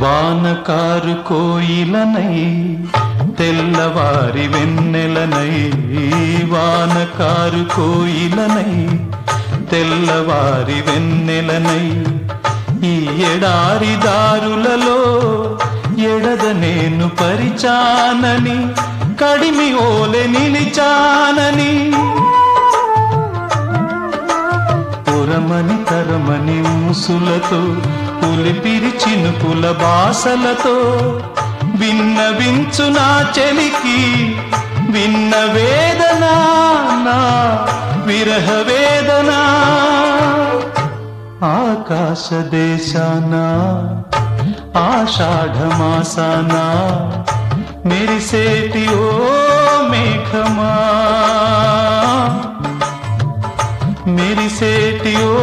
వానకారు కోయిలనై తెల్లవారి వెన్నెలనై, వానకారు కోయిలనై తెల్లవారి వెన్నెలనై, ఈ ఎడారి దారులలో ఎడద నేను పరిచానని, కడిమి ఓలె నిలిచానని, పురమని తరమని ఊసులతో పులిపిరి చినుకుల బాసలతో విన్నవించు నా చెలికి విన్న వేదన, నా విరహ వేదన. ఆకాశ దేశాన ఆషాఢమాసాన మెరిసేటి ఓ మేఘమా, మెరిసేటి ఓ